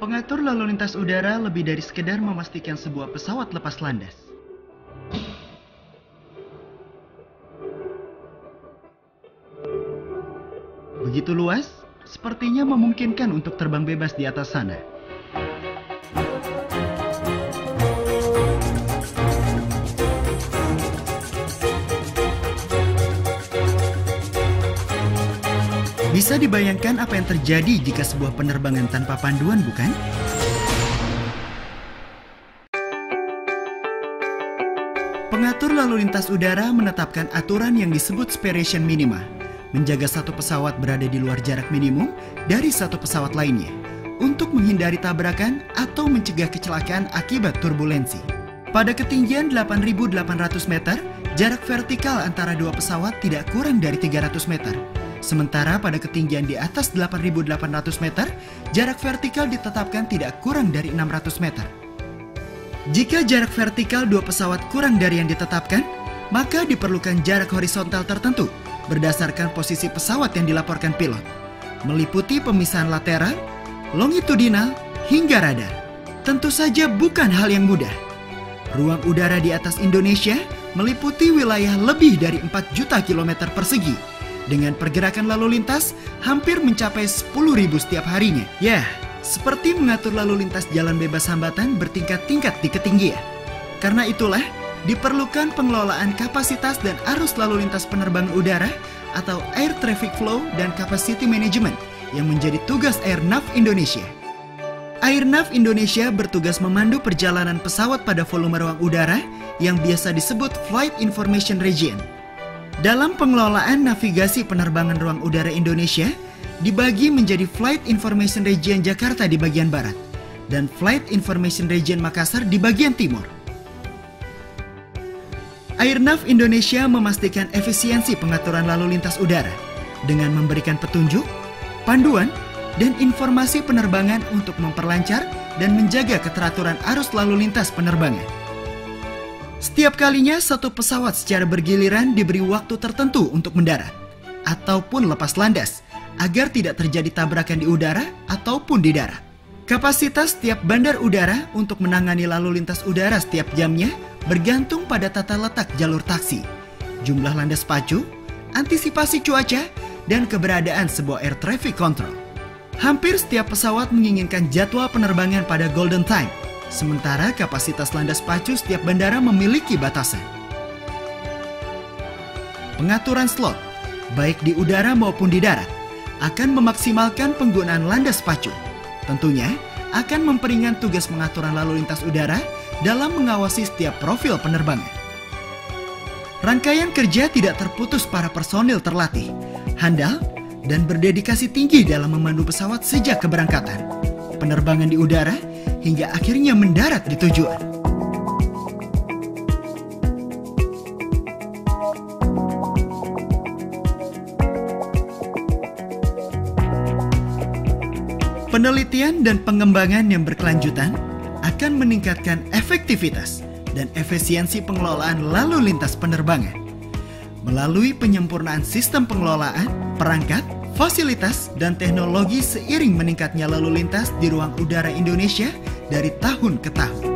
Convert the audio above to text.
Pengatur lalu lintas udara lebih dari sekedar memastikan sebuah pesawat lepas landas. Begitu luas, sepertinya memungkinkan untuk terbang bebas di atas sana. Bisa dibayangkan apa yang terjadi jika sebuah penerbangan tanpa panduan, bukan? Pengatur lalu lintas udara menetapkan aturan yang disebut separation minima, menjaga satu pesawat berada di luar jarak minimum dari satu pesawat lainnya, untuk menghindari tabrakan atau mencegah kecelakaan akibat turbulensi. Pada ketinggian 8.800 meter, jarak vertikal antara dua pesawat tidak kurang dari 300 meter. Sementara pada ketinggian di atas 8.800 meter, jarak vertikal ditetapkan tidak kurang dari 600 meter. Jika jarak vertikal dua pesawat kurang dari yang ditetapkan, maka diperlukan jarak horizontal tertentu berdasarkan posisi pesawat yang dilaporkan pilot, meliputi pemisahan lateral, longitudinal, hingga radar. Tentu saja bukan hal yang mudah. Ruang udara di atas Indonesia meliputi wilayah lebih dari 4 juta kilometer persegi, dengan pergerakan lalu lintas hampir mencapai 10.000 setiap harinya. Ya, seperti mengatur lalu lintas jalan bebas hambatan bertingkat-tingkat di ketinggian. Karena itulah, diperlukan pengelolaan kapasitas dan arus lalu lintas penerbangan udara atau Air Traffic Flow dan Capacity Management yang menjadi tugas Airnav Indonesia. Airnav Indonesia bertugas memandu perjalanan pesawat pada volume ruang udara yang biasa disebut Flight Information Region. Dalam pengelolaan navigasi penerbangan ruang udara Indonesia, dibagi menjadi Flight Information Region Jakarta di bagian barat dan Flight Information Region Makassar di bagian timur. Airnav Indonesia memastikan efisiensi pengaturan lalu lintas udara dengan memberikan petunjuk, panduan, dan informasi penerbangan untuk memperlancar dan menjaga keteraturan arus lalu lintas penerbangan. Setiap kalinya satu pesawat secara bergiliran diberi waktu tertentu untuk mendarat ataupun lepas landas agar tidak terjadi tabrakan di udara ataupun di darat. Kapasitas setiap bandar udara untuk menangani lalu lintas udara setiap jamnya bergantung pada tata letak jalur taksi, jumlah landas pacu, antisipasi cuaca, dan keberadaan sebuah air traffic control. Hampir setiap pesawat menginginkan jadwal penerbangan pada golden time, sementara kapasitas landas pacu setiap bandara memiliki batasan. Pengaturan slot, baik di udara maupun di darat, akan memaksimalkan penggunaan landas pacu. Tentunya, akan memperingan tugas pengaturan lalu lintas udara dalam mengawasi setiap profil penerbangan. Rangkaian kerja tidak terputus para personil terlatih, handal, dan berdedikasi tinggi dalam memandu pesawat sejak keberangkatan, penerbangan di udara, hingga akhirnya mendarat di tujuan. Penelitian dan pengembangan yang berkelanjutan akan meningkatkan efektivitas dan efisiensi pengelolaan lalu lintas penerbangan melalui penyempurnaan sistem pengelolaan, perangkat, fasilitas, dan teknologi seiring meningkatnya lalu lintas di ruang udara Indonesia dari tahun ke tahun.